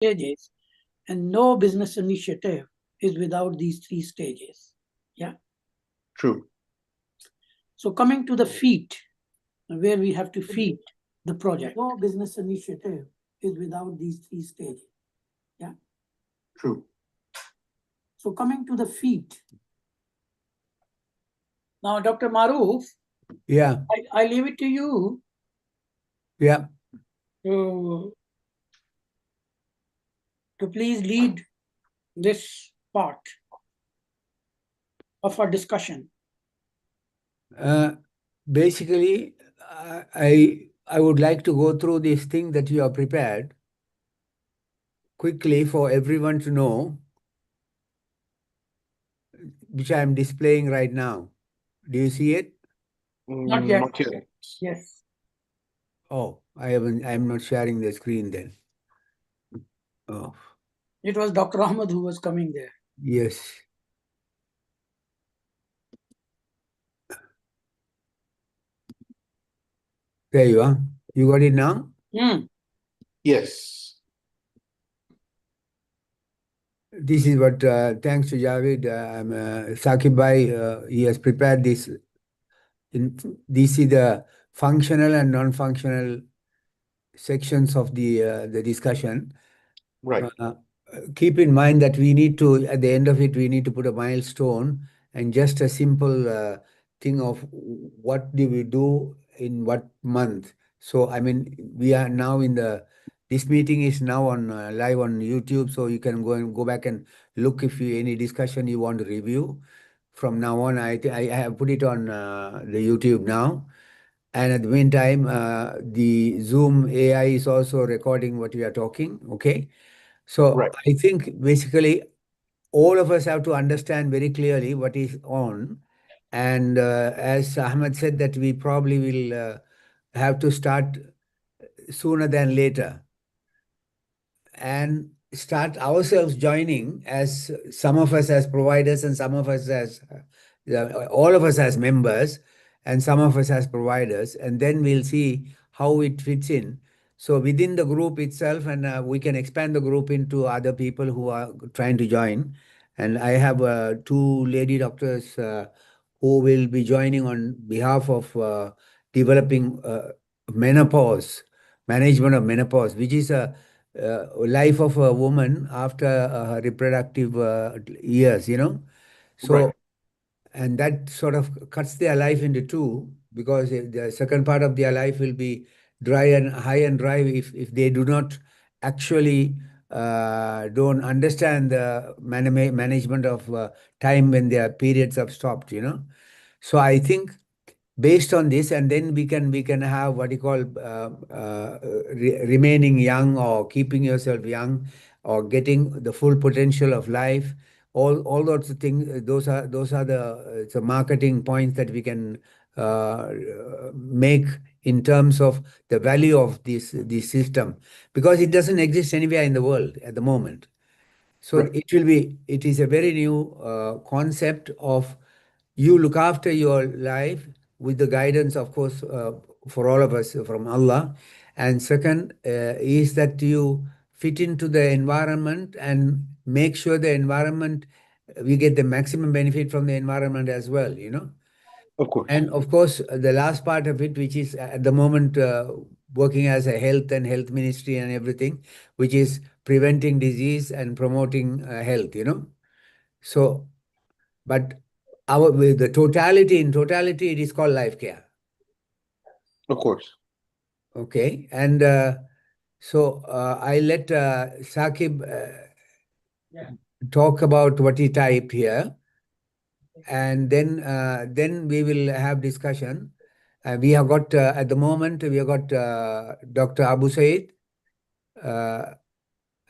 stages, and no business initiative is without these three stages. Yeah. True. So coming to the feet, where we have to feed the project. No business initiative is without these three stages. Yeah. True. So coming to the feet. Now, Dr. Maroof, Yeah, I leave it to you yeah. to, to please lead this part of our discussion. Basically, I would like to go through this thing that you have prepared quickly for everyone to know, which I am displaying right now. Do you see it? Not yet. Not yet. Yes. Oh, I'm not sharing the screen then. Oh, It was Dr. Ahmed who was coming there. yes. There you are. You got it now? Yes. This is what, thanks to Javed, Saqib Bhai, he has prepared this. This is the functional and non-functional sections of the discussion. Right. Keep in mind that we need to, at the end of it, we need to put a milestone and just a simple thing of what do we do in what month. So, I mean, we are now this meeting is now on live on YouTube, so you can go back and look if any discussion you want to review. From now on, I have put it on the YouTube now. And at the meantime, the Zoom AI is also recording what we are talking, okay? So Right. I think basically all of us have to understand very clearly what is on. And as Ahmed said, that we probably will have to start sooner than later and start ourselves joining, as some of us as providers and some of us as all of us as members and some of us as providers, and then we'll see how it fits in. So within the group itself, and we can expand the group into other people who are trying to join. And I have two lady doctors who will be joining on behalf of developing menopause, management of menopause, which is a life of a woman after her reproductive years, So, Right. and that sort of cuts their life into two, because the second part of their life will be dry and high and dry if they do not actually don't understand the management of time when their periods have stopped, So I think based on this, and then we can have what you call remaining young, or keeping yourself young, or getting the full potential of life. All those things, those are the marketing points that we can uh, make in terms of the value of this system, because it doesn't exist anywhere in the world at the moment. So Right. it is a very new concept of you look after your life with the guidance, of course, for all of us from Allah. And second is that you fit into the environment and make sure the environment, we get the maximum benefit from the environment as well, Of course. And of course, the last part of it, which is at the moment working as a health and health ministry and everything, which is preventing disease and promoting health, So, but with the in totality, it is called life care. Of course. Okay. And so I let Saqib talk about what he typed here. And then we will have discussion. We have got, at the moment, we have got Dr. Abu Said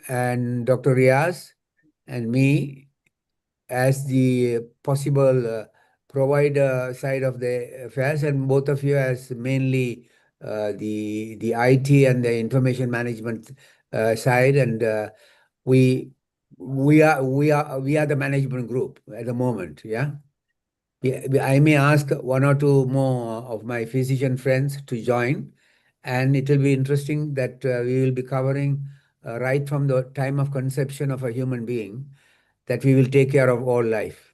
and Dr. Riaz and me as the possible provider side of the affairs, and both of you as mainly the IT and the information management side, and we are the management group at the moment. Yeah. I may ask one or two more of my physician friends to join, and it will be interesting that we will be covering right from the time of conception of a human being, that we will take care of all life.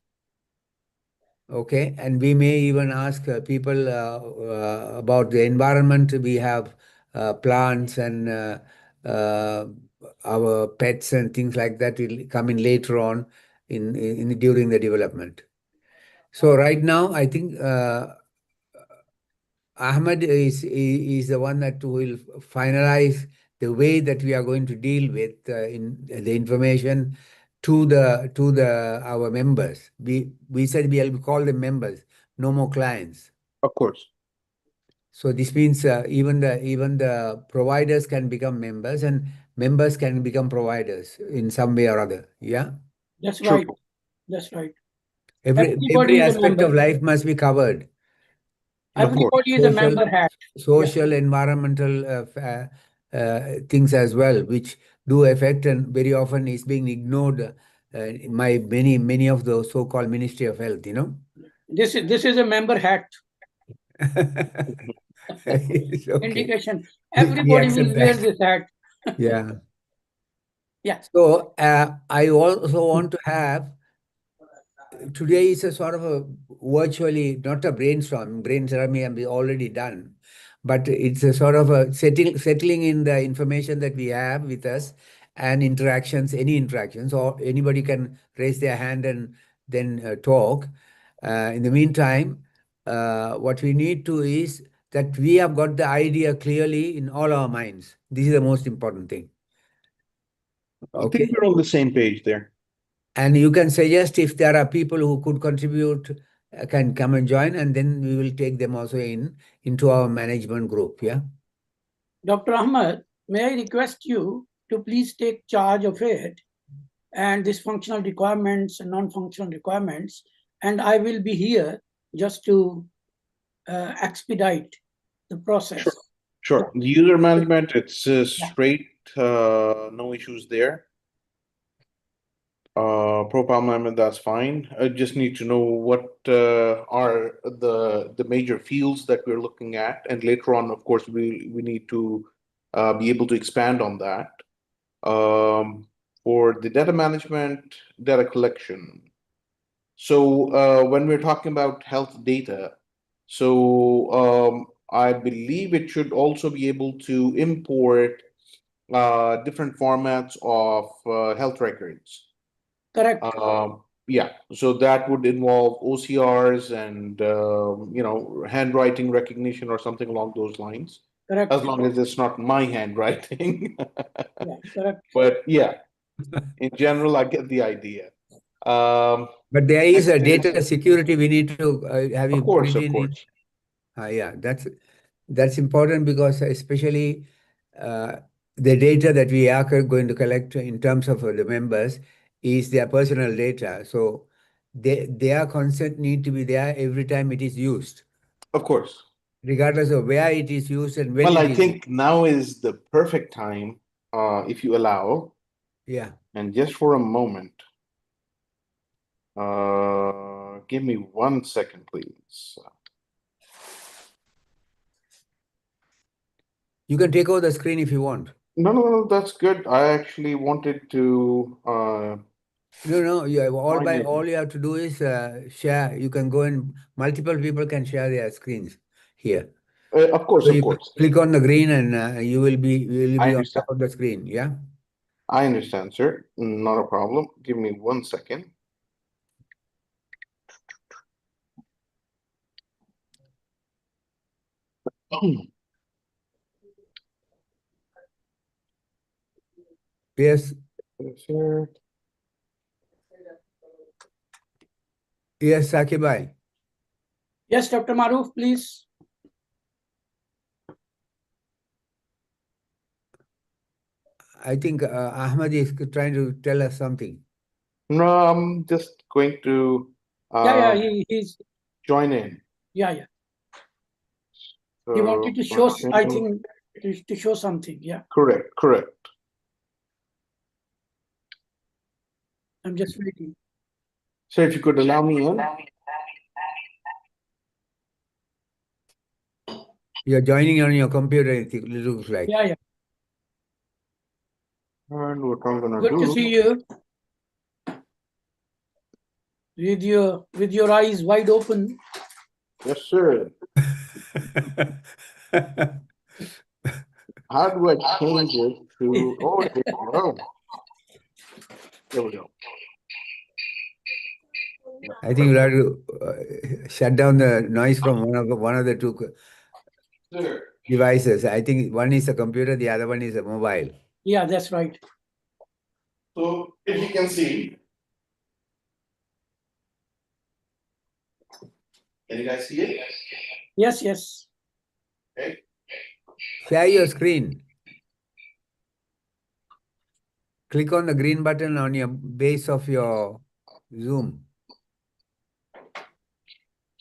Okay, and we may even ask people about the environment. We have plants and our pets and things like that will come in later on in during the development. So right now, I think Ahmed is the one that will finalize the way that we are going to deal with in the information to the our members. We said we'll call them members, no more clients. Of course. So this means even the providers can become members, and members can become providers in some way or other. Yeah, That's True. right. That's right. every Everybody is a aspect of member. life must be covered. Of course. Everybody is a member hat. Social, environmental things as well, which do affect and very often is being ignored by many of the so-called Ministry of Health, you know. This is a member hat It's okay. indication. We Everybody accept will wear that. this hat. Yeah. Yeah. So I also want to have today is a sort of a virtually not a brainstorming have been already done, but it's a sort of a settling in the information that we have with us and any interactions, or anybody can raise their hand and then talk. In the meantime, what we need to is that we have got the idea clearly in all our minds. This is the most important thing. I Okay. think we're on the same page there. And you can suggest if there are people who could contribute, can come and join, and then we will take them also into our management group. Yeah. Dr. Ahmed, may I request you to please take charge of it and these functional requirements and non-functional requirements, and I will be here just to expedite the process. Sure. Sure. The user management, it's straight, no issues there. Profile management, that's fine. I just need to know what are the major fields that we're looking at, and later on, of course, we need to be able to expand on that. For the data management, data collection. So when we're talking about health data, so I believe it should also be able to import different formats of health records. Correct. Yeah, so that would involve OCRs and handwriting recognition or something along those lines. Correct. As long as it's not my handwriting. Yeah, correct. But yeah, in general, I get the idea. But there is a data security we need to have you Of course, put it of in. course. Yeah, that's important because especially the data that we are going to collect in terms of the members is their personal data. So their consent need to be there every time it is used, Of course. regardless of where it is used and when Well, it I is think now is the perfect time, if you allow, yeah. and just for a moment, give me 1 second, please. You can take over the screen if you want. No, that's good. I actually wanted to No, you have Fine. all you have to do is share. You can go and multiple people can share their screens here. of course, So of you course. click on the green and you will I be on understand. top of the screen. Yeah. I understand, sir. Not a problem. Give me 1 second. Yes. Sir. Yes, Sakibai. Yes, Dr. Maruf, please. I think Ahmad is trying to tell us something. No, I'm just going to Yeah, he's join in. yeah. He So, wanted to show, okay. I think, to show something. Yeah, Correct. I'm just waiting. So if you could allow me in. You're joining on your computer, it looks like. Yeah. And what I'm gonna Good to do. see you. With your eyes wide open. Yes, sir. How do I change it to? Oh, there we go. There we go. I think you'll have to shut down the noise from one of the two Sir. devices. I think one is a computer, the other one is a mobile. Yeah, that's right. So if you can see, can you guys see it? Yes, yes. Okay. Share your screen. Click on the green button on your base of your Zoom.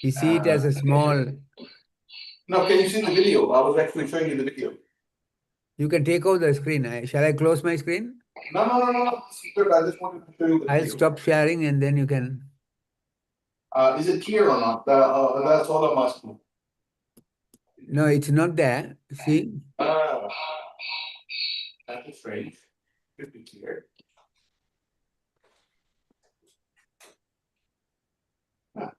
You see it as a small. No, can you see the video? I was actually showing you the video. You can take out the screen. Shall I close my screen? No. Sir, I just wanted to show you the I'll video. stop sharing and then you can. Is it clear or not? That's all I'm asking. No, it's not there. See? That is strange. Should be clear. Not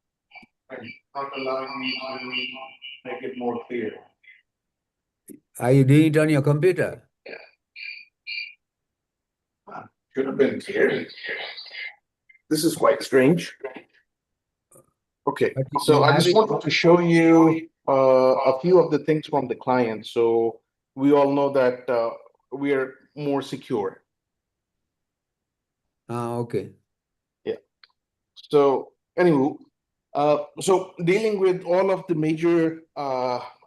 allowing me to make it more clear. Are you doing it on your computer? Should have been clear. This is quite strange. Okay, But so you I have just it- wanted to show you a few of the things from the client. So we all know that we are more secure. Okay. So anyway, so dealing with all of the major,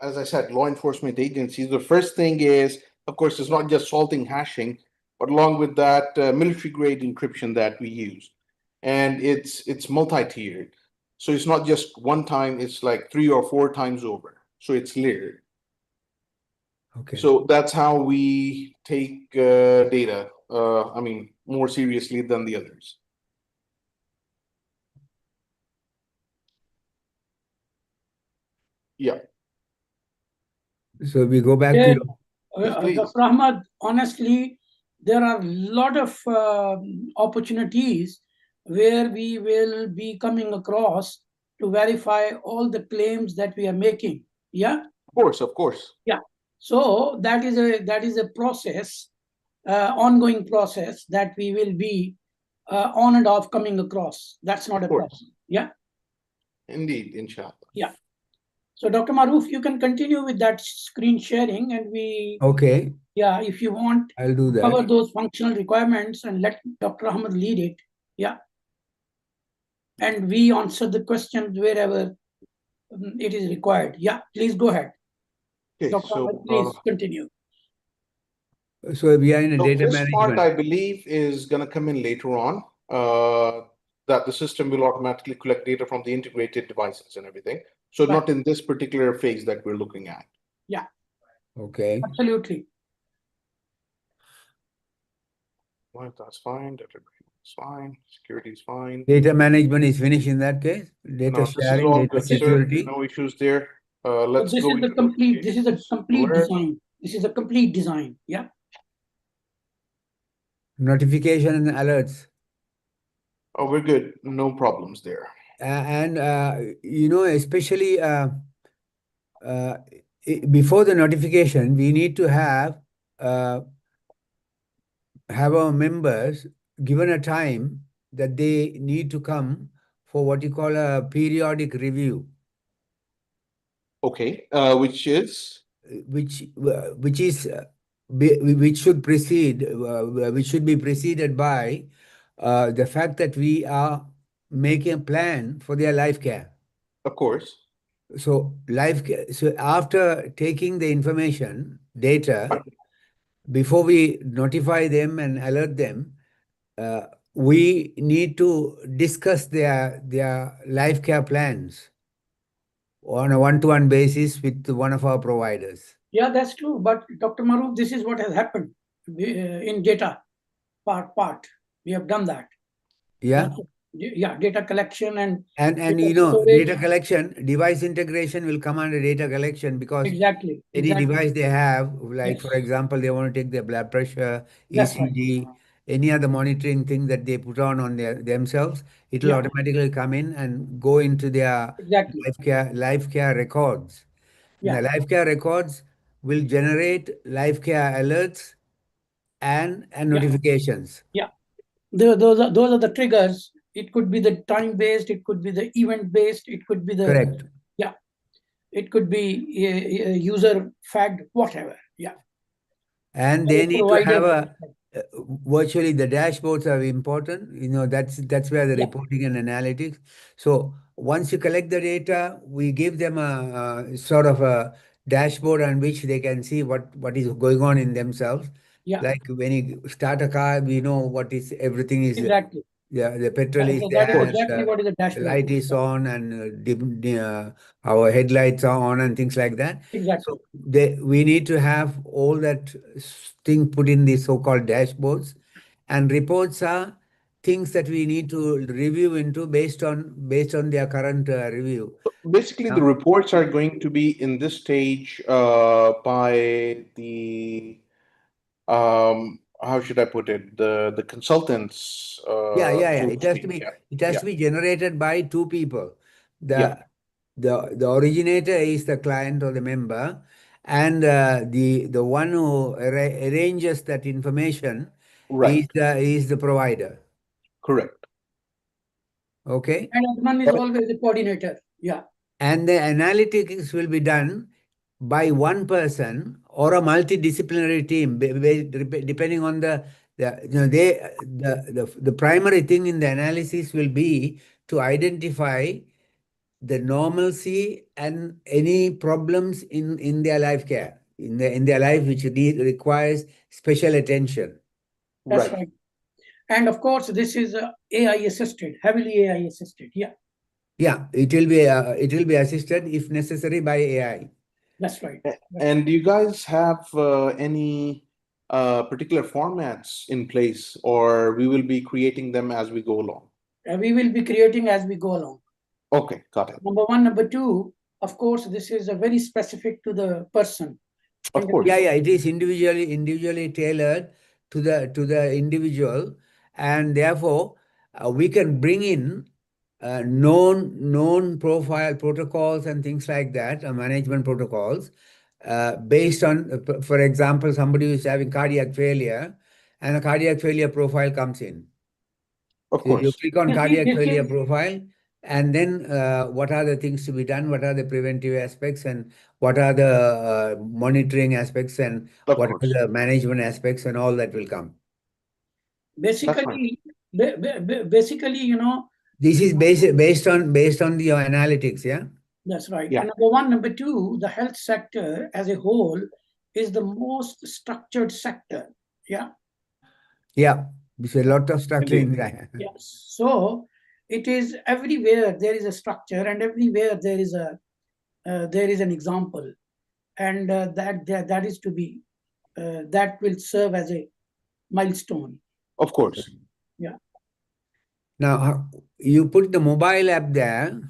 as I said, law enforcement agencies, the first thing is, of course, it's not just salting hashing, but along with that, military grade encryption that we use, and it's multi-tiered. So it's not just one time; it's like 3 or 4 times over. So it's layered. Okay. So that's how we take data. I mean, more seriously than the others. Yeah. So we go back Yeah. to your. Please, please. Dr. Ahmad, honestly, there are a lot of opportunities where we will be coming across to verify all the claims that we are making. Yeah. Of course. Yeah. So that is a process, ongoing process that we will be on and off coming across. That's not a problem. Yeah. Indeed, inshallah. Yeah. So Dr. Maroof, you can continue with that screen sharing, and we. Okay. Yeah, if you want, I'll do that. cover those functional requirements and let Dr. Ahmed lead it. Yeah. And we answer the questions wherever it is required. Yeah, please go ahead. Okay, Dr. so Ahmed, please continue. So we are in a so data this management. part, I believe, is going to come in later on. That the system will automatically collect data from the integrated devices and everything. So Right. not in this particular phase that we're looking at. Yeah, Okay. absolutely. Well, that's fine. Data is fine. Security is fine. Data management is finished in that case. Data No, this is sharing, all data good, sir. security. No issues there. So Let's this go is into the complete. This is a notifications. complete Alert. design. This is a complete design. Yeah. Notification and alerts. Oh, we're good. No problems there. Especially before the notification, we need to have our members given a time that they need to come for what you call a periodic review. Okay, which is? Which should be preceded by the fact that we are making a plan for their life care. Of course. So so after taking the information, data, before we notify them and alert them, we need to discuss their life care plans on a one-to-one basis with one of our providers. Yeah, that's true. But Dr. Maroof, this is what has happened in data part. We have done that. Yeah. data collection and And data storage. data collection, device integration will come under data collection, because Exactly. any device they have, like Yes. for example, they want to take their blood pressure, That's right. ECG, any other monitoring thing that they put on themselves, it will Yeah. automatically come in and go into their Exactly. life care records. And Yeah. the life care records will generate life care alerts and Yeah. notifications. Yeah. Those are the triggers. It could be the time based. It could be the event based. It could be the, Correct. yeah. It could be user fagged, whatever. Yeah. And they Service need to have provider. uh, virtually the dashboards are important. That's where the Yeah. reporting and analytics. So once you collect the data, we give them a sort of a dashboard on which they can see what is going on in themselves. Yeah. Like when you start a car, we know what is everything is. Exactly. Yeah, the petrol is That there is Of and course. exactly what is the the dashboard. light is on and our headlights are on and things like that. Exactly. So we need to have all that thing put in the so-called dashboards, and reports are things that we need to review into based on their current review. Basically, the Now, reports are going to be in this stage by the how should I put it? The consultants yeah. so to It has to speak. be Yeah. it has Yeah. to be generated by two people. Yeah. The the originator is the client or the member, and the one who arranges that information Right. is the provider. Correct. Okay, And one is always the coordinator. Yeah. and the analytics will be done by one person or a multidisciplinary team, depending on the you know they the primary thing in the analysis will be to identify the normalcy and any problems in their life care in their life which requires special attention. That's Right. right. And of course, this is AI assisted, heavily AI assisted. Yeah. Yeah, it will be assisted if necessary by AI. That's right. And do you guys have any particular formats in place, or we will be creating them as we go along? We will be creating as we go along. Okay, got it. Number one. Number two, of course, this is a very specific to the person. Of course. Yeah, it is individually tailored to the individual, and therefore we can bring in known profile protocols and things like that, management protocols, based on, for example, somebody who is having cardiac failure, and a cardiac failure profile comes in. Of So you course. click on You see, cardiac this failure is profile, and then what are the things to be done? What are the preventive aspects, and what are the monitoring aspects, and Of what are course. the management aspects, and all that will come. That's fine. basically, This is based on your analytics, yeah. that's right. Yeah. And number one. Number two, the health sector as a whole is the most structured sector. Yeah. Yeah, there's a lot of structure in Indeed. that. Yes. So it is everywhere there is a structure, and everywhere there is an example, and that is to be that will serve as a milestone. Of course. Yeah. Now, you put the mobile app there,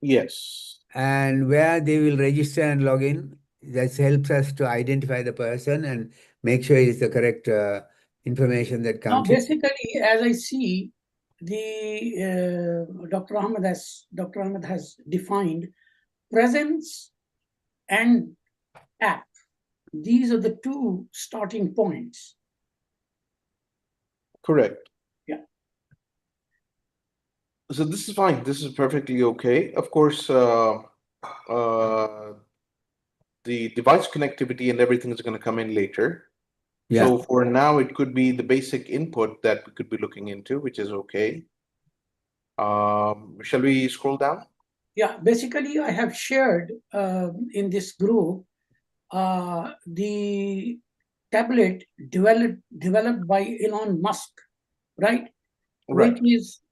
Yes. and where they will register and log in. That helps us to identify the person and make sure it's the correct information that Now, comes in. basically, as I see, the Dr. Ahmed has defined presence and app. These are the two starting points. Correct. Yeah. So this is fine. This is perfectly okay. Of course, the device connectivity and everything is going to come in later. Yeah. So for now, it could be the basic input that we could be looking into, which is okay. Shall we scroll down? Yeah. Basically, I have shared in this group the tablet developed by Elon Musk, right? Right.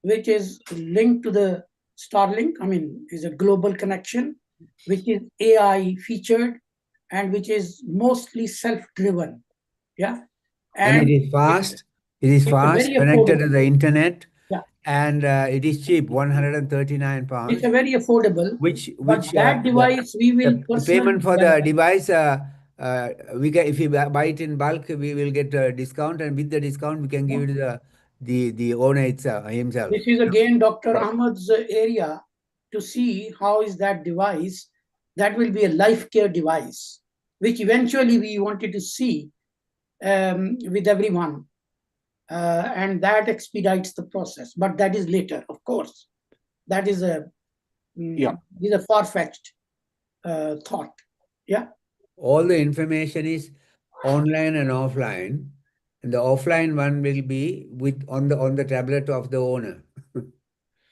Which is linked to the Starlink. I mean, is a global connection, which is AI featured, and which is mostly self-driven. Yeah, And and it is fast. It is it's a fast, very connected to affordable. the internet. Yeah. And it is cheap, 139 pounds. It's a very affordable. Which But that device we will the payment for the personally device, we can, if you buy it in bulk, we will get a discount, and with the discount, we can give it to the owner itself, himself. This is again Dr. Right. Ahmed's area to see how is that device. That will be a life care device, which eventually we wanted to see with everyone. And that expedites the process. But that is later, of course. That is a, Yeah. is a far-fetched thought. Yeah. All the information is online and offline, and the offline one will be with on the tablet of the owner.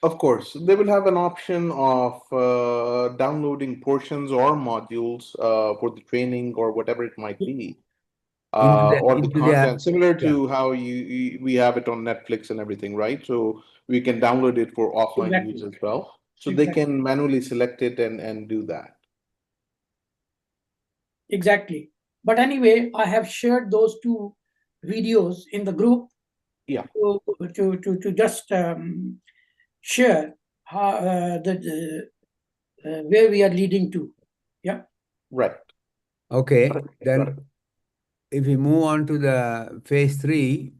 Of course, they will have an option of downloading portions or modules for the training or whatever it might be, or the content, similar to how we have it on Netflix and everything, right? So we can download it for offline use as well. So they can manually select it and do that. Exactly. But anyway, I have shared those two videos in the group. Yeah. To just share how, where we are leading to. Yeah. Right. Okay. Got it. Then if we move on to the phase 3.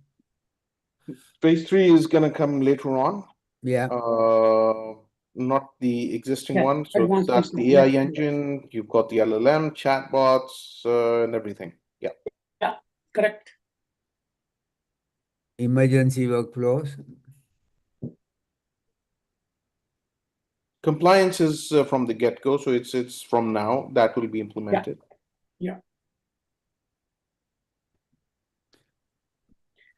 Phase 3 is going to come later on. Yeah. Not the existing one. So advanced that's the AI engine. You've got the LLM, chatbots, and everything. Yeah. Yeah, correct. Emergency workflows. Compliance is from the get-go, so it's from now that will be implemented. Yeah.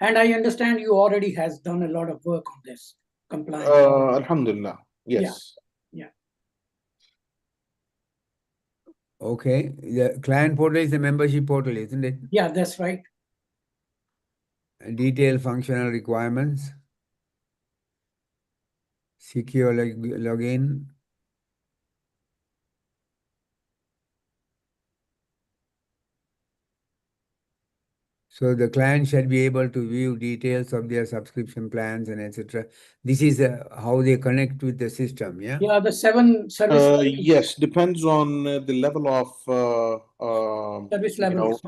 And I understand you already has done a lot of work on this compliance. Alhamdulillah. Yes. Yeah. Okay. The client portal is the membership portal, isn't it? Yeah, that's right. Detailed functional requirements. Secure login. So the client should be able to view details of their subscription plans and etc. This is how they connect with the system, yeah? Yeah, the 7 service. Yes, depends on the level of service levels.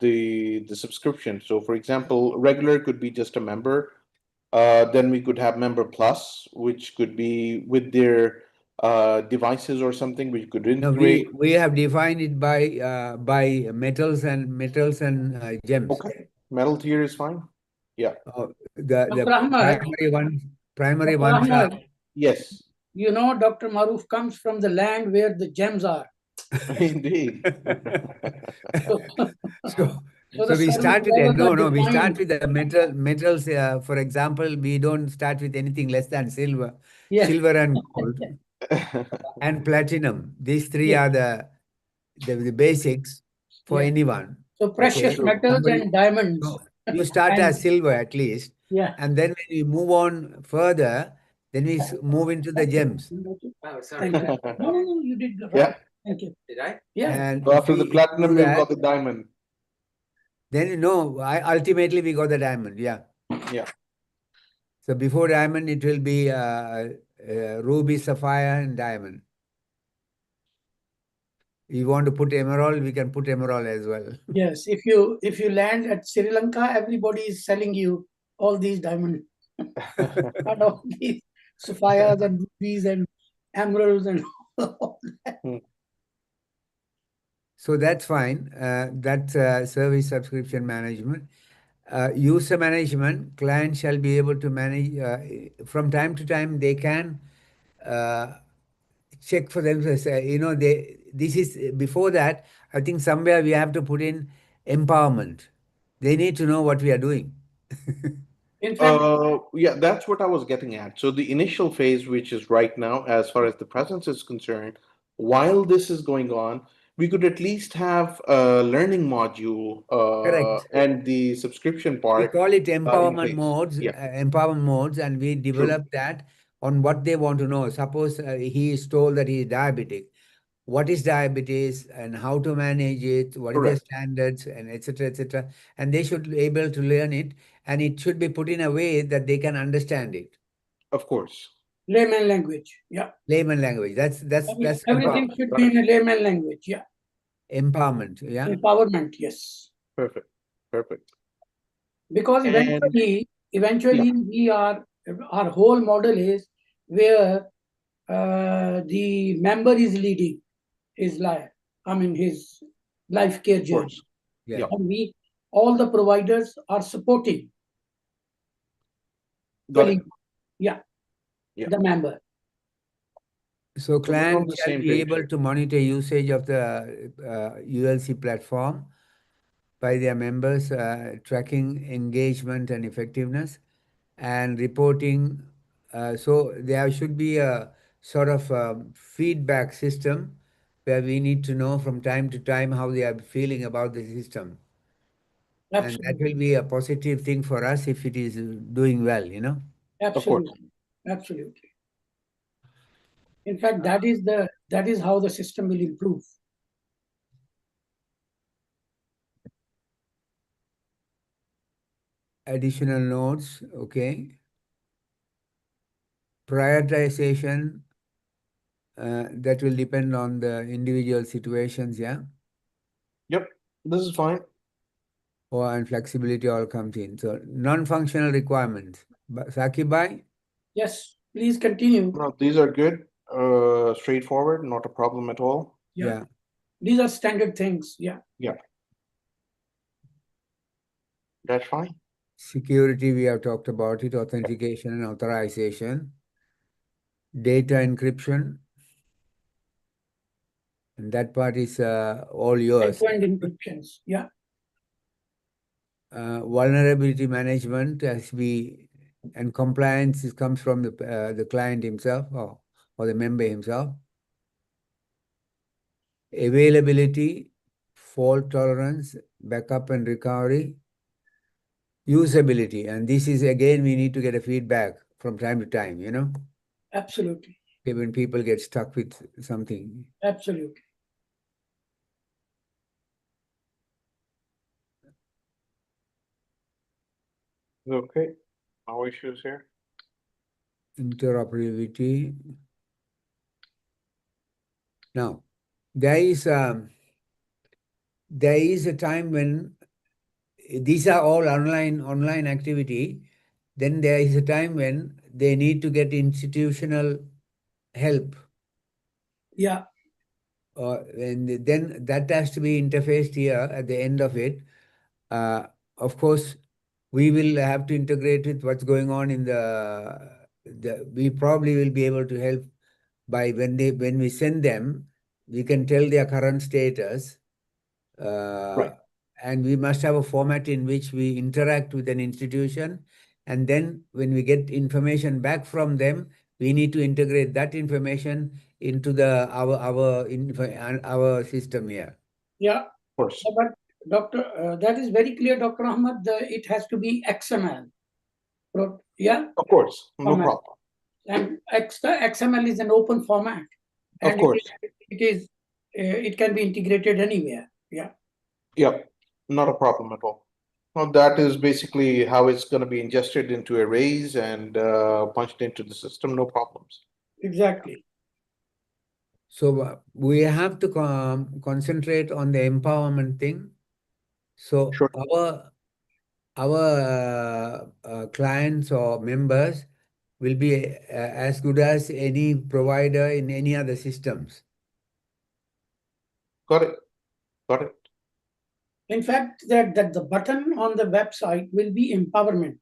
the subscription. So, for example, regular could be just a member. Then we could have member plus, which could be with their devices or something which could integrate. No, we have defined it by metals and gems. Okay, metal tier is fine. Yeah. The primary Dr. ones are. Ahmed, Yes. you know, Dr. Maruf comes from the land where the gems are. Indeed. So we start with we start with the metals. For example, we don't start with anything less than silver, silver and gold, and platinum. These three are the basics for anyone. So precious metals and diamonds. So you start as silver at least, and then when you move on further, then we move into the gems. Oh, sorry. No, you did right. Yeah. Thank you. Did I? Yeah. And so after the platinum, we've got the diamond. Then ultimately we got the diamond. Yeah. Yeah. So before diamond, it will be ruby, sapphire, and diamond. You want to put emerald, we can put emerald as well. Yes, if you land at Sri Lanka, everybody is selling you all these diamonds, and all these sapphires and rubies and emeralds and all that. So that's fine. That's service subscription management. User management, clients shall be able to manage from time to time. They can check for themselves. This is before that. I think somewhere we have to put in empowerment. They need to know what we are doing. In fact, yeah, that's what I was getting at. So the initial phase, which is right now, as far as the presence is concerned, while this is going on, we could at least have a learning module and the subscription part. We call it empowerment modes. Empowerment modes, and we develop that on what they want to know. Suppose he is told that he is diabetic. What is diabetes and how to manage it? What are the standards and etc. etc. And they should be able to learn it, and it should be put in a way that they can understand it. Of course. Layman language. Yeah. Layman language. That's Everything should be in a layman language. Yeah. empowerment. Yeah. Empowerment. Yes. Perfect. Perfect. Because And eventually our whole model is where the member is leading his life. I mean his life care of journey. course. Yeah. And all the providers are supporting Got it. yeah, Yeah. the member. So So we're on client the shall same be page. able to monitor usage of the ULC platform by their members, tracking engagement and effectiveness, and reporting. So there should be a sort of feedback system where we need to know from time to time how they are feeling about the system. And that Absolutely. will be a positive thing for us if it is doing well, you know. Of course. Absolutely. Absolutely. In fact, that is how the system will improve. Additional notes, okay. Prioritization, that will depend on the individual situations, yeah. Yep. This is fine. And flexibility all comes in. So non-functional requirements. Sakib bhai? Yes, please continue. No, these are good. Straightforward, not a problem at all. Yeah. These are standard things. Yeah. Yeah. That's fine. Security, we have talked about it. Authentication and authorization. Data encryption. And that part is all yours. End-to-end encryptions. Yeah. Vulnerability management and compliance comes from the client himself or the member himself. Availability, fault tolerance, backup and recovery, usability. And this is, again, we need to get a feedback from time to time, you know. Absolutely. When people get stuck with something. Absolutely. Okay. No issues here. Interoperability. Now, there is a time when these are all online activity. Then there is a time when they need to get institutional help. Yeah. And then that has to be interfaced here at the end of it. Of course, we will have to integrate with what's going on in we probably will be able to help by when we send them, we can tell their current status. Right. And we must have a format in which we interact with an institution. And then when we get information back from them, we need to integrate that information into our system here. Yeah. Of course. But Doctor, that is very clear, Dr. Ahmad. It has to be XML. Yeah. Of course. No Format. problem. And XML is an open format. Of And course. it can be integrated anywhere. Yeah. Yep. Not a problem at all. Well, that is basically how it's going to be ingested into arrays and punched into the system. No problems. Exactly. So we have to concentrate on the empowerment thing. So Sure. our clients or members will be as good as any provider in any other systems. Got it. Got it. In fact, that the button on the website will be empowerment.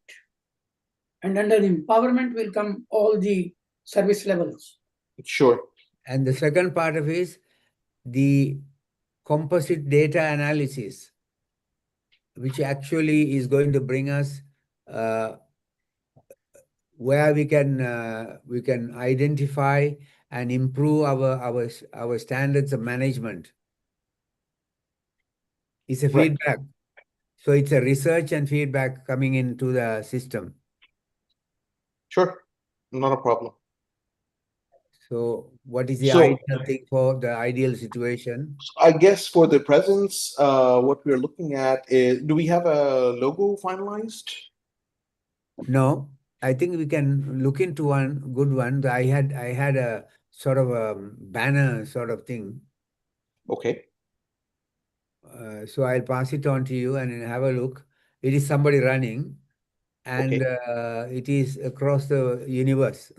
And under empowerment will come all the service levels. Sure. And the second part of it is the composite data analysis, which actually is going to bring us where we can identify and improve our standards of management. It's a Right. feedback. So it's a research and feedback coming into the system. Sure. Not a problem. So what is the ideal thing for the ideal situation? I guess for the presence, what we're looking at is, do we have a logo finalized? No, I think we can look into one good one. I had a sort of a banner sort of thing. Okay. So I'll pass it on to you and have a look. It is somebody running, and it is across the universe.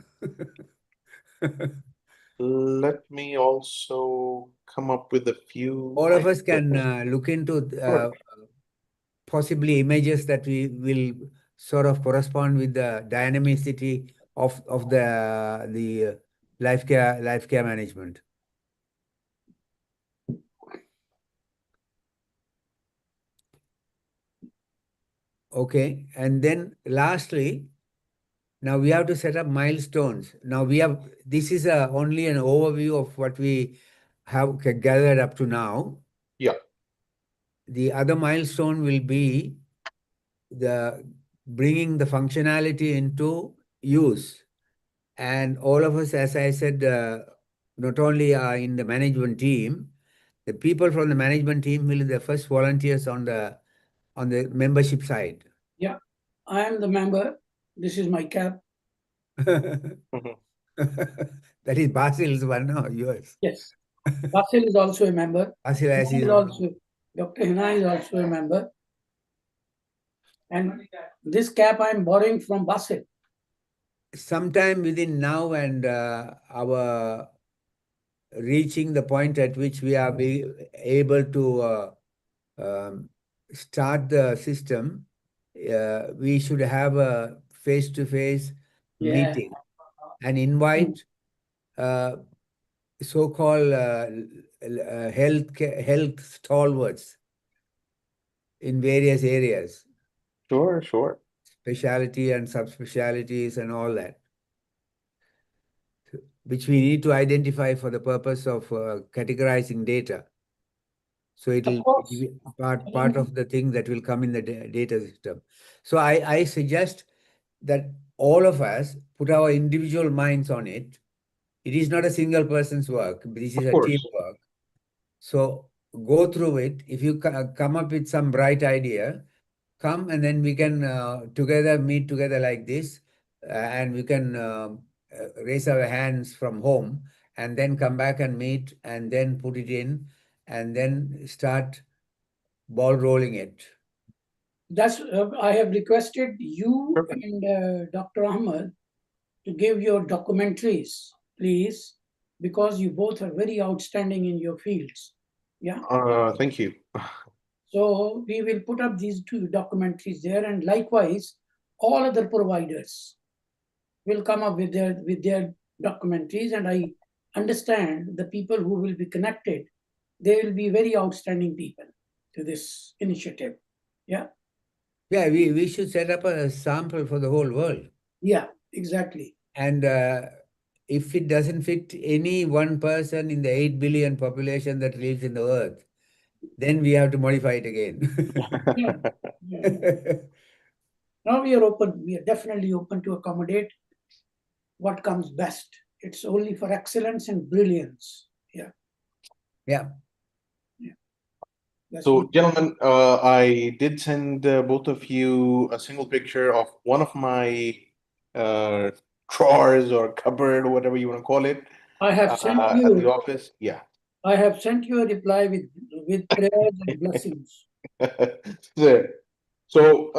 Let me also come up with a few All of us ideas. can look into Sure. possibly images that we will sort of correspond with the dynamicity of the life care management. Okay, and then lastly, now we have to set up milestones. Now this is only an overview of what we have gathered up to now. Yeah. The other milestone will be the bringing the functionality into use. And all of us, as I said, not only are in the management team, the people from the management team will be the first volunteers on the membership side. Yeah, I am the member. This is my cap. Mhm. That is Basil's one, no, yours. Yes. Basil is also a member. Basil has Hina his is also, Dr. Hina is also a member. And this cap I am borrowing from Basil. sometime within now and our reaching the point at which we are able to start the system, we should have a face-to-face Yeah. meeting and invite so-called health stalwarts in various areas, Sure, sure. specialty and subspecialties and all that, which we need to identify for the purpose of categorizing data. So it'll be part of the thing that will come in the data system. So I suggest that all of us put our individual minds on it. It is not a single person's work. This is Of a course. teamwork. So go through it. If you come up with some bright idea, come and then we can meet together like this, and we can raise our hands from home and then come back and meet and then put it in and then start ball rolling it. That's I have requested you Perfect. and Dr. Ahmed to give your documentaries, please, because you both are very outstanding in your fields. Yeah. Thank you. So we will put up these two documentaries there, and likewise, all other providers will come up with their documentaries, and I understand the people who will be connected, they will be very outstanding people to this initiative. Yeah. Yeah, we should set up a sample for the whole world. Yeah, exactly. And if it doesn't fit any one person in the 8 billion population that lives in the earth, then we have to modify it again. Yeah. Yeah. Now we are open. We are definitely open to accommodate what comes best. It's only for excellence and brilliance. Yeah. Yeah. That's So, what. gentlemen, I did send both of you a single picture of one of my uh, drawers or cupboard, or whatever you want to call it, I have sent at the you. office. Yeah. I have sent you a reply with prayers and blessings. There. So,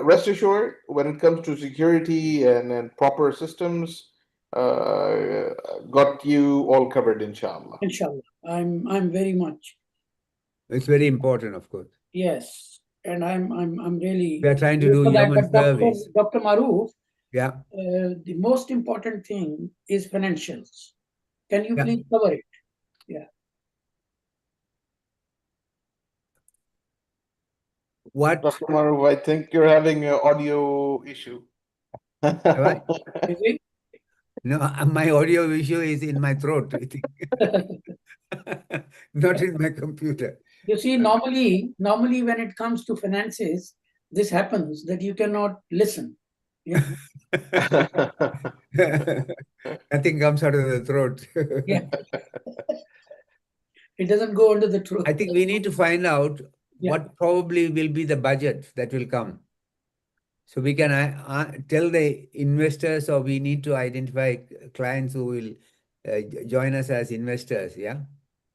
rest assured, when it comes to security and proper systems, got you all covered, inshallah. Inshallah. I'm very much. It's very important, of course. Yes. And I'm really We are trying to do for that. human But service. Dr. Maroof, Yeah. the most important thing is financials. Can you Yeah. please cover it? Yeah. What? Dr. Maruf, I think you're having an audio issue. Have I? Is it? No, my audio issue is in my throat, I think. Not in my computer. You see, normally when it comes to finances, this happens that you cannot listen. Yeah. Nothing comes out of the throat. Yeah. It doesn't go under the throat. I think we need to find out Yeah. what probably will be the budget that will come. So we can tell the investors, or we need to identify clients who will join us as investors. Yeah.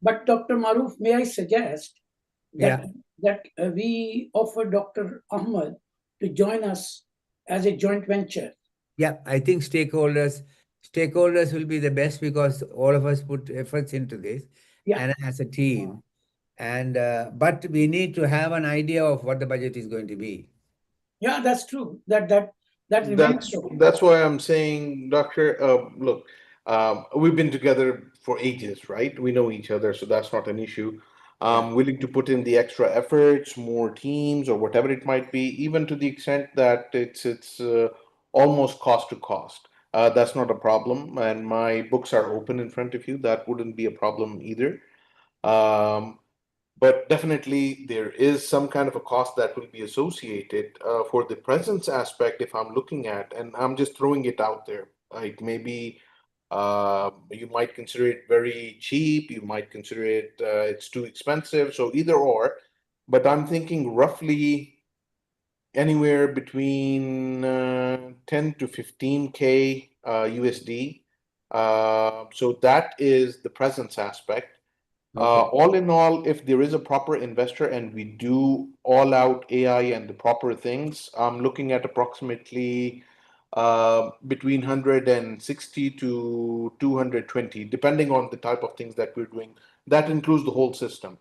But Dr. Maruf, may I suggest Yeah. that we offer Dr. Ahmed to join us as a joint venture. Yeah. I think stakeholders will be the best, because all of us put efforts into this, Yeah. and as a team. And but we need to have an idea of what the budget is going to be. Yeah, that's true. That remains okay. That's why I'm saying, Doctor, look, we've been together for ages, right? We know each other, so that's not an issue. Yeah. Willing to put in the extra efforts, more teams, or whatever it might be, even to the extent that it's almost cost to cost. That's not a problem, and my books are open in front of you. That wouldn't be a problem either. Um, but definitely there is some kind of a cost that will be associated for the presence aspect if I'm looking at, and I'm just throwing it out there. Like maybe you might consider it very cheap, you might consider it's too expensive, so either or. But I'm thinking roughly anywhere between 10 to 15K USD. So that is the presence aspect. Okay. All in all, if there is a proper investor and we do all out AI and the proper things, I'm looking at approximately between 160 to 220, depending on the type of things that we're doing. That includes the whole system.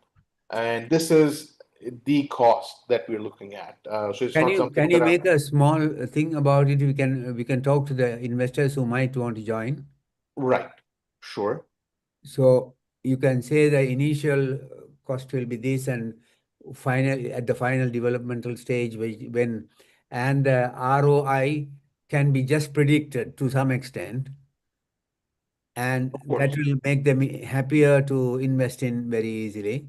And this is the cost that we're looking at. So it's not something Can you that I'm make a small thing about it? We can talk to the investors who might want to join. right. Sure. So you can say the initial cost will be this, and at the final developmental stage, when and the ROI can be just predicted to some extent, and Of that course. will make them happier to invest in very easily.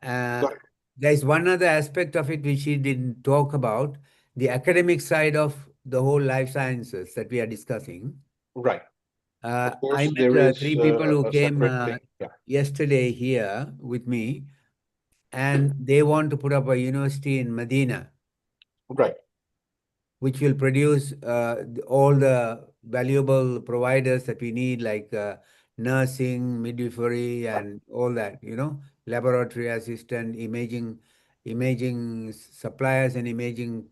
Got it. There's one other aspect of it which he didn't talk about, the academic side of the whole life sciences that we are discussing. Right. Of I course, there met is three people who a came separate thing. Yeah. yesterday here with me, and they want to put up a university in Medina, Right. which will produce all the valuable providers that we need, like nursing, midwifery, and all that, laboratory assistant, imaging suppliers and imaging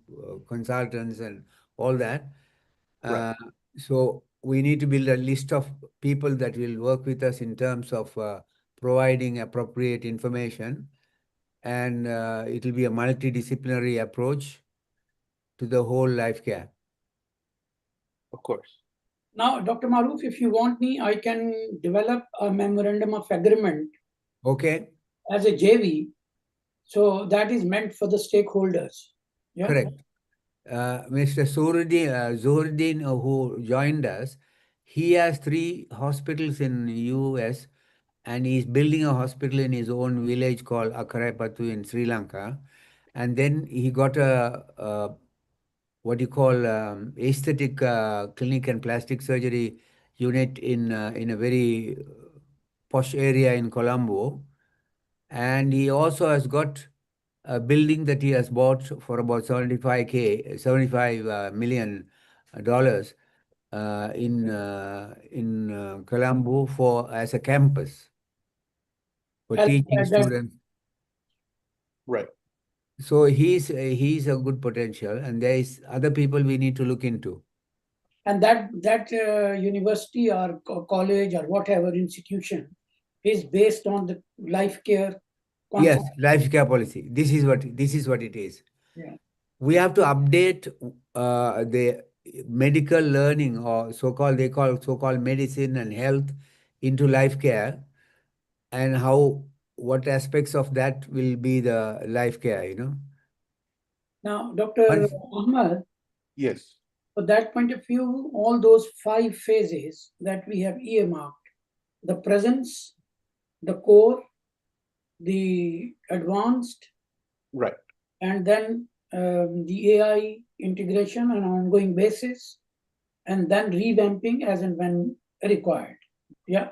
consultants and all that. Right. Uh, so we need to build a list of people that will work with us in terms of providing appropriate information, and it will be a multidisciplinary approach to the whole life care. Of course. Now, Dr. Maruf, if you want me, I can develop a memorandum of agreement Okay, as a JV. So that is meant for the stakeholders. Yeah. correct. Mr. Zuhruddin, who joined us, he has 3 hospitals in US, and he's building a hospital in his own village called Akarapattu in Sri Lanka. And then he got a what you call aesthetic clinic and plastic surgery unit in a very posh area in Colombo. And he also has got a building that he has bought for about 75 million dollars in Colombo for as a campus for teaching students. Right. So he's a good potential, and there is other people we need to look into. And that university or college or whatever institution is based on the life care concept. Yes, life care policy. This is what it is. Yeah. We have to update the medical learning, or so-called medicine and health, into life care, and what aspects of that will be the life care. Now, Dr. Once, Ahmad, Yes. for that point of view, all those 5 phases that we have earmarked, the presence, the core, the advanced, Right. and then the AI integration on an ongoing basis, and then revamping as and when required. Yeah.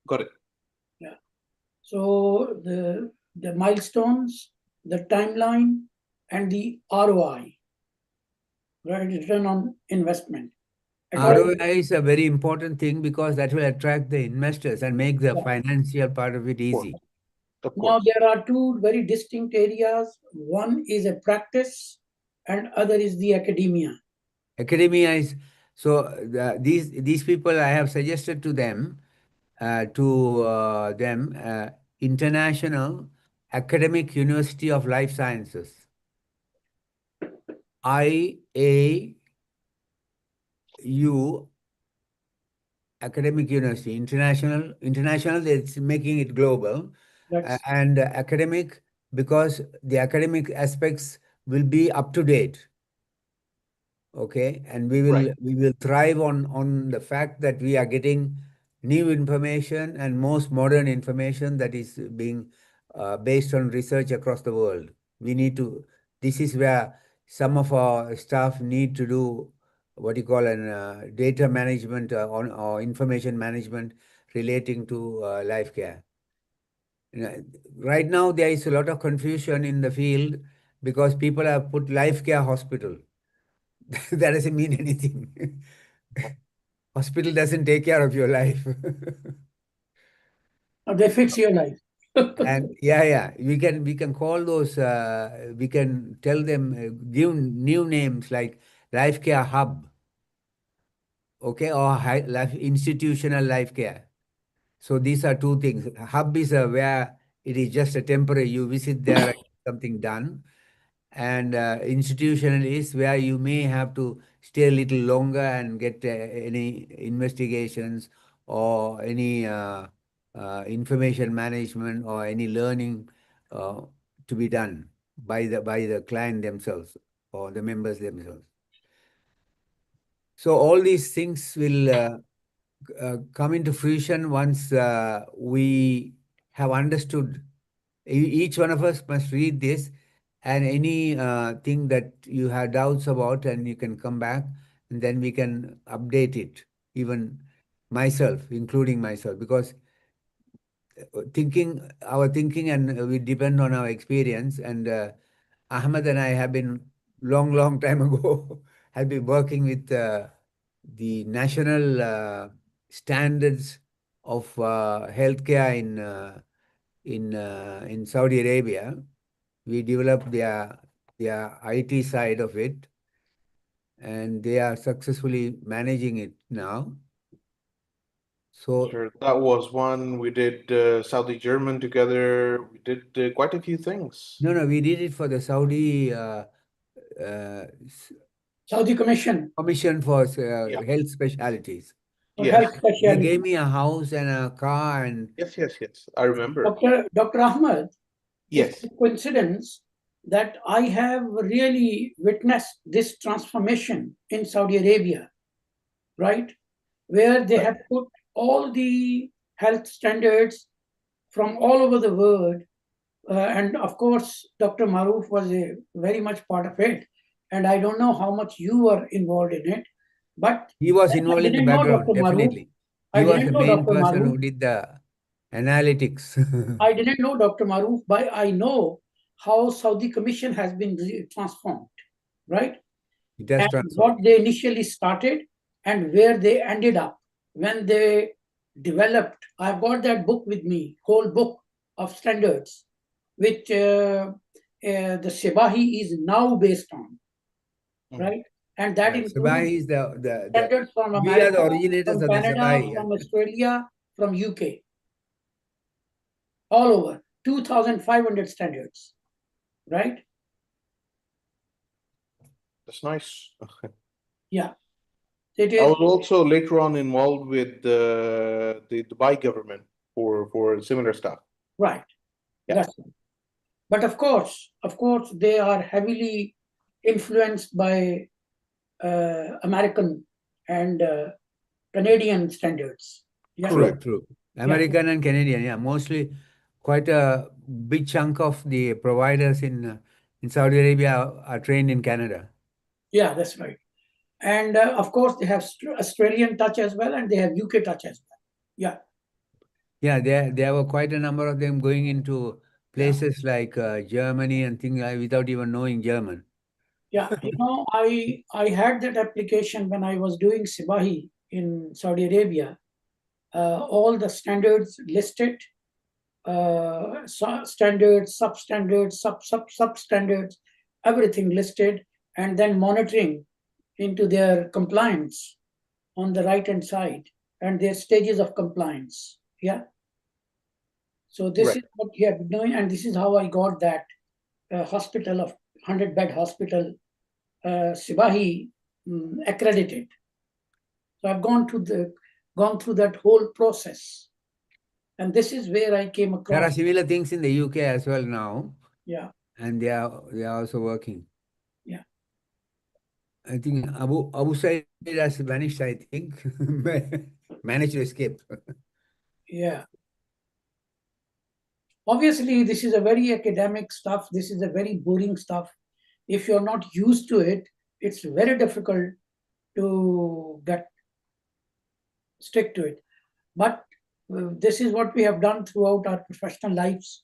Got it. Yeah. So the milestones, the timeline, and the ROI. right? Return on investment. According ROI is a very important thing because that will attract the investors and make the Yeah. financial part of it Of course. easy. Of Now, course. there are two very distinct areas. One is a practice, and other is the academia. Academia is so these people I have suggested to them International Academic University of Life Sciences, IAU Academic University, international. It's making it global, That's and academic because the academic aspects will be up to date. Okay, and Right. we will thrive on the fact that we are getting new information and most modern information that is being based on research across the world. We need to. This is where some of our staff need to do what you call an data management or information management relating to life care. Right now, there is a lot of confusion in the field because people have put life care hospital. That doesn't mean anything. Hospital doesn't take care of your life. they fix your life. And yeah, we can call those. We can tell them give new names like Life Care Hub, okay, or life institutional life care. So these are two things. Hub is where it is just a temporary. You visit there and get something done. And institutional is where you may have to stay a little longer and get any investigations or any information management or any learning uh, to be done by the client themselves or the members themselves. So all these things will come into fruition once we have understood. Each one of us must read this, and any thing that you have doubts about, and you can come back, and then we can update it. Even myself, including myself, because our thinking, and we depend on our experience. And Ahmed and I have been long time ago have been working with the national standards of healthcare in Saudi Arabia. We developed their IT side of it, and they are successfully managing it now. So Sure. That was one. We did Saudi German together. We did quite a few things. no, we did it for the Saudi Saudi Commission Commission for Yeah. Health Specialties. for Yes. Health They Specialty. gave me a house and a car, and Yes. I remember. Dr. Ahmed, it's Yes. a coincidence that I have really witnessed this transformation in Saudi Arabia, right? Where they Right. have put all the health standards from all over the world. And of course, Dr. Maroof was a very much part of it. And I don't know how much you were involved in it, but he was I involved in the didn't know background, Dr. Maroof. definitely. He I was didn't the know main Dr. person Maroof. who did the analytics. I didn't know Dr. Maroof, but I know how Saudi Commission has been transformed, right? It has And transformed. what they initially started and where they ended up when they developed. I've got that book with me, whole book of standards, which the Sebahi is now based on, Mhm. right? And that includes Sabai is standards from we are America, the originators from of the Canada, Sabai. from Australia, from UK, all over 2,500 standards, right? That's nice. Yeah, it I is was also later on involved with the Dubai government for similar stuff. right. Yeah. That's right. But of course, they are heavily influenced by American and Canadian standards. Yeah, Correct. True. yeah, American and Canadian, yeah. Mostly quite a big chunk of the providers in Saudi Arabia are trained in Canada. yeah. That's right. And of course, they have Australian touch as well, and they have UK touch as well. Yeah, Yeah, there were quite a number of them going into yeah, places like Germany and things like without even knowing German. Yeah, I had that application when I was doing Sibahi in Saudi Arabia. All the standards listed, standards, substandards, substandards, everything listed, and then monitoring into their compliance on the right hand side and their stages of compliance. Yeah. So this Right. is what you have been doing, and this is how I got that hospital of 100-bed hospital, Sibahi, accredited. So I've gone through that whole process, and this is where I came There are across. similar things in the UK as well now, Yeah, and they are also working. yeah, I think Abu Said has vanished, I think. Managed to escape. yeah. Obviously, this is a very academic stuff. This is a very boring stuff. If you're not used to it, it's very difficult to stick to it. But this is what we have done throughout our professional lives.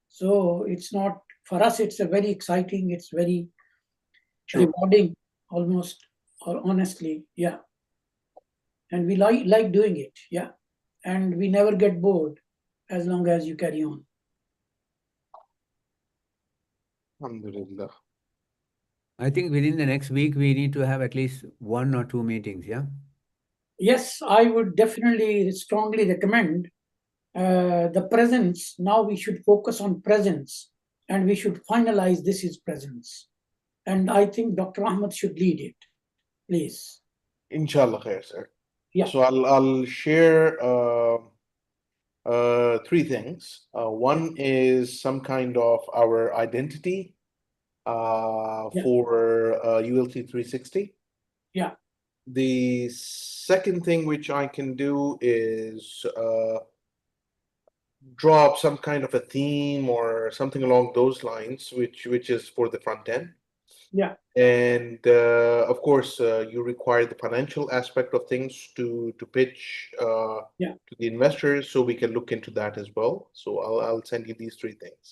So it's not, for us, it's a very exciting, it's very Sure. rewarding almost, or honestly, yeah. And we like doing it, yeah. And we never get bored as long as you carry on. Alhamdulillah. I think within the next week, we need to have at least 1 or 2 meetings, yeah? Yes, I would definitely strongly recommend the presence. Now we should focus on presence, and we should finalize this is presence. And I think Dr. Ahmed should lead it, please. Inshallah khair, sir. Yeah, So I'll share three things. One is some kind of our identity yeah, for ULT360. yeah, The second thing which I can do is draw up some kind of a theme or something along those lines, which is for the front end. yeah, And of course, you require the financial aspect of things to pitch yeah. to the investors, so we can look into that as well. So I'll send you these three things.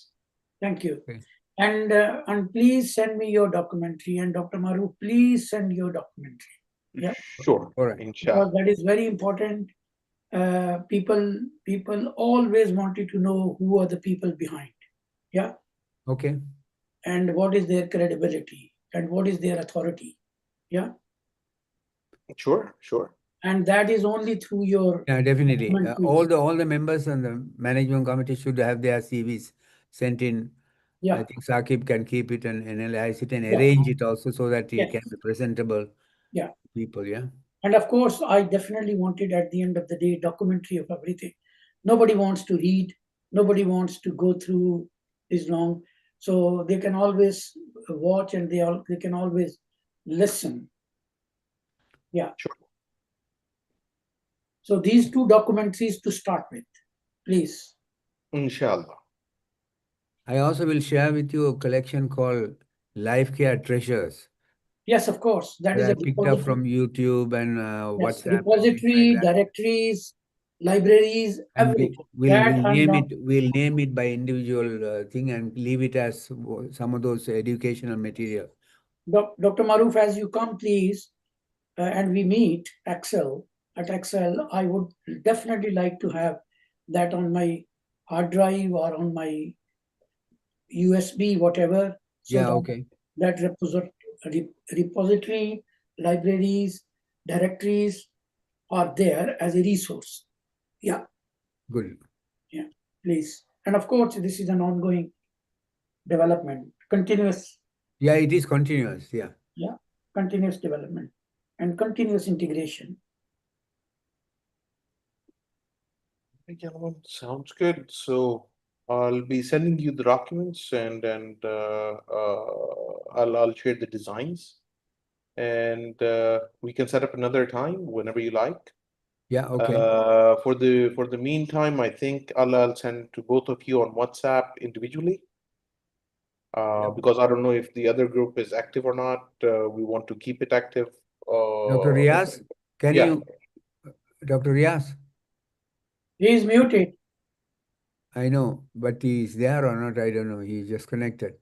Thank you. Okay. And please send me your documentary. And Dr. Maru, please send your documentary. Yeah, Sure, All right. because inshallah. that is very important. People always wanted to know who are the people behind. Yeah, Okay. and what is their credibility and what is their authority. Yeah, Sure, sure. and that is only through your Yeah, definitely. documentary. All the members on the management committee should have their CVs sent in. I Yeah, think Saqib can keep it and analyze it and yeah, arrange it also so that it yes, can be presentable yeah. to people, yeah? And of course, I definitely wanted at the end of the day documentary of everything. Nobody wants to read. Nobody wants to go through this long. So they can always watch, and they can always listen. Yeah. Sure. So these two documentaries to start with, please. Inshallah. I also will share with you a collection called Life Care Treasures Yes, of course. That that is I a picked up repository. from YouTube and Yes, WhatsApp and things like repository, that. directories, libraries, And everything. That I'm now. we'll name it by individual thing and leave it as some of those educational material. Dr. Maruf, as you come, please, and we meet at Excel, I would definitely like to have that on my hard drive or on my USB, whatever, so Yeah, that okay. that repository, libraries, directories are there as a resource. Yeah, Good. yeah, please. And of course, this is an ongoing development, continuous, Yeah, it is continuous. Yeah. yeah, continuous development and continuous integration. Hey, gentlemen, sounds good. So I'll be sending you the documents, and I'll share the designs, and we can set up another time whenever you like. Yeah, okay. For the meantime, I think I'll send to both of you on WhatsApp individually. Yep. Because I don't know if the other group is active or not. We want to keep it active. Dr. Riaz, can Yeah, you, Dr. Riaz? He is muted. I know, but he's there or not, I don't know. He's just connected.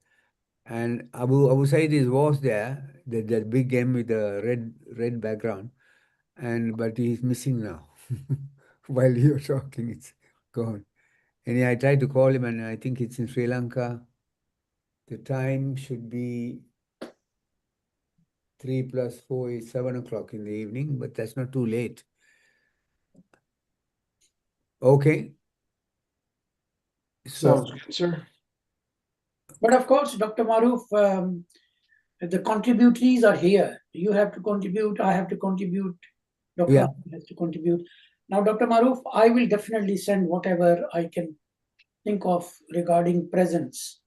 And Abu Said was there, that big game with the red background, but he's missing now. While you're talking, it's gone. And I tried to call him, and I think it's in Sri Lanka. The time should be 3 plus 4 is 7 o'clock in the evening, but that's not too late. Okay. So, Sounds good, sir. But of course, Dr. Maruf, the contributees are here. You have to contribute, I have to contribute, Dr. Yeah. Ahmed has to contribute. Now, Dr. Maruf, I will definitely send whatever I can think of regarding presence,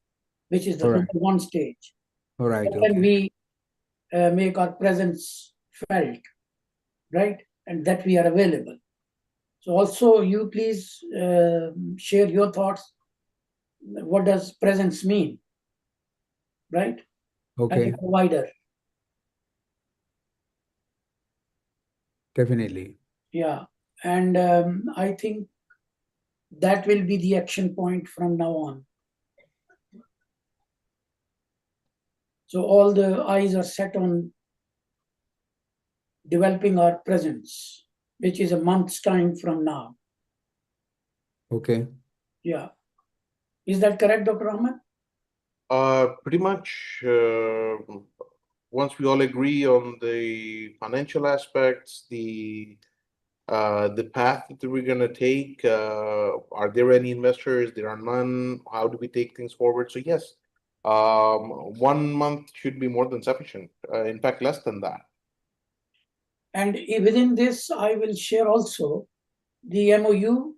which is the All right. number one stage. All right. How can Okay. we make our presence felt, right? And that we are available. So also you please share your thoughts. What does presence mean, right? As Okay. a provider. Definitely. Yeah. And I think that will be the action point from now on. So all the eyes are set on developing our presence, which is a month's time from now. Okay. Yeah. Is that correct, Dr. Ahmed? Pretty much, once we all agree on the financial aspects, the path that we're going to take, are there any investors? There are none. How do we take things forward? So yes, 1 month should be more than sufficient. In fact, less than that. And within this, I will share also the MOU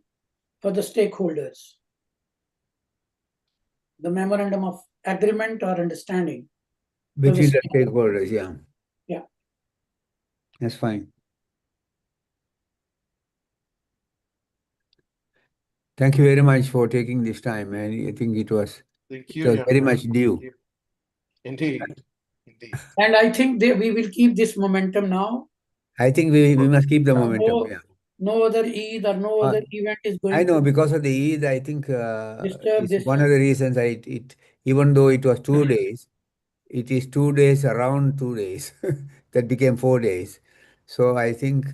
for the stakeholders, the memorandum of agreement or understanding. Between the stakeholders, yeah. Yeah. That's fine. Thank you very much for taking this time, and I think it was Thank it you, was very gentlemen. much due. Indeed. Indeed. And I think we will keep this momentum now. I think we must keep the Yeah. momentum. Yeah. No other Eid or no other event is going I know to because of the Eid, I think disturb it's this. one of the reasons even though it was 2 days, it is 2 days around 2 days that became 4 days. So I think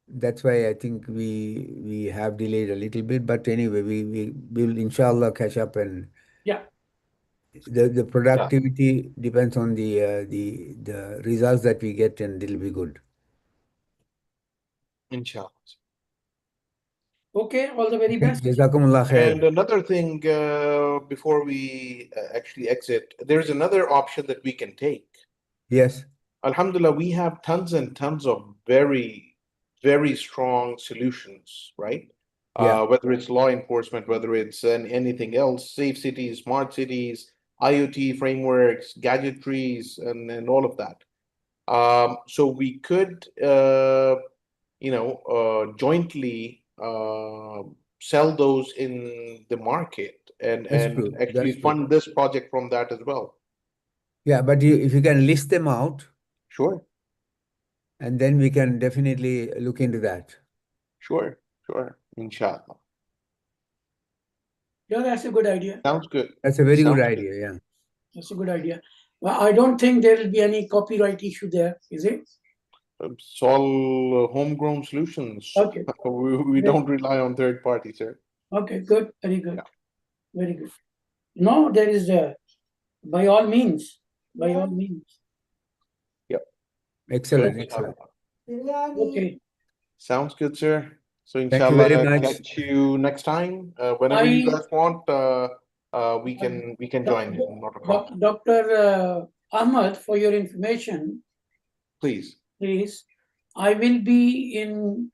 that's why I think we have delayed a little bit. But anyway, we will inshallah catch up, and Yeah. the productivity depends on the results that we get, and it'll be good. Inshallah. Okay, all the very best. Jazakumullah khair. And another thing, before we actually exit, there's another option that we can take. Yes. Alhamdulillah, we have tons and tons of very, very strong solutions, right? Yeah. Whether it's law enforcement, whether it's anything else, safe cities, smart cities, IoT frameworks, gadgetries, and all of that. So we could, jointly sell those in the market and That's true. actually That's true. fund this project from that as well. Yeah, but if you can list them out, Sure, and then we can definitely look into that. sure, inshallah. Yeah, that's a good idea. Sounds good. That's a very good Sounds idea. Yeah. That's a good idea. Well, I don't think there will be any copyright issue there, is it? It's all homegrown solutions. Okay. We don't rely on third parties, sir. Okay, good. Very good. Yeah. Very good. No, there is by all means. By all means. Yep. Excellent. So, Excellent. Okay. sounds good, sir. So Thank you very inshallah, much. catch you next time. Whenever you guys want, we can join you. Not a problem. Dr. Ahmad, for your information, Please. I will be in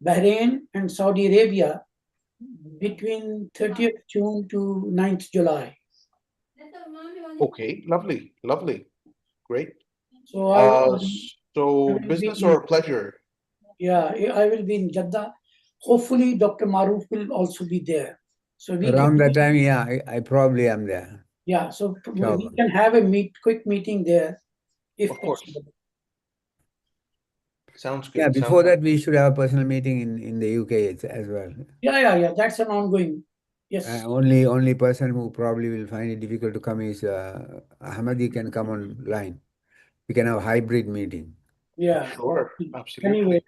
Bahrain and Saudi Arabia between 30th June to 9th July. Okay, lovely, great. So so business or pleasure? Yeah, I will be in Jeddah. Hopefully, Dr. Maruf will also be there. So Around that time, yeah, I probably am there. Yeah, so Inshallah. we can have a quick meeting there, if possible. Sounds good. Yeah, before that, we should have a personal meeting in the UK as well. Yeah, that's an ongoing. Yes. Only person who probably will find it difficult to come is Ahmad. He can come online. We can have a hybrid meeting. Yeah. Sure, absolutely, Anyway,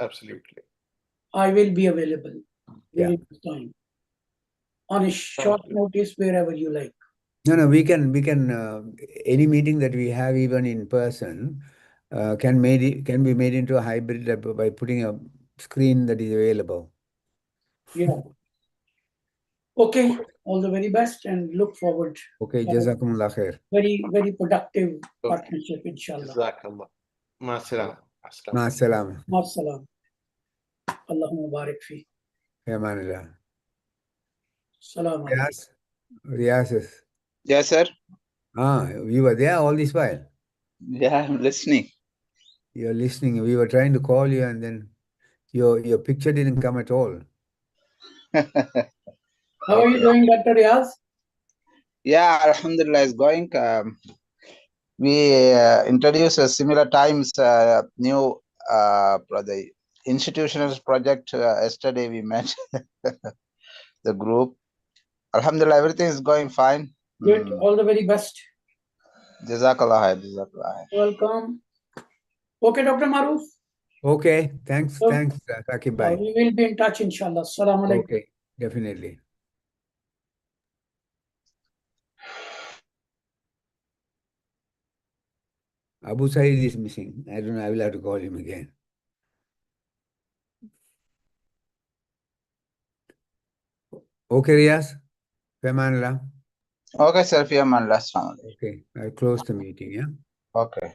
absolutely. I will be available Yeah. during this time on a short notice wherever you like. No, we can any meeting that we have even in person can be made into a hybrid by putting a screen that is available. Yeah. Okay. All the very best and look forward. Okay, for a Jazakumullah khair. very, very productive Okay. partnership, inshallah. Jazakallah. Ma salam. Ma salam. Assalam. Allahumma barik fi. Yamanillah. Salam alaikum. Riyas. Yes, sir. You were there all this while. Yeah, I'm listening. You're listening. We were trying to call you, and then your picture didn't come at all. How are you doing, Dr. Riaz? Yeah, Alhamdulillah is going. We introduced similar times new the institutional project. Yesterday we met the group. Alhamdulillah, everything is going fine. Good. All the very best. Jazakallah khair, jazakallah khair. Welcome. Okay, Dr. Maruf. Okay, thanks, So, Saqib bhai. we will be in touch, inshallah. Salam alaikum. Okay, definitely. Abu Said is missing. I don't know. I will have to call him again. Okay, Riyas. Femanullah. Okay, sir. Fi aman Allah. Assalamu alaikum. Okay, I close the meeting. Yeah. Okay.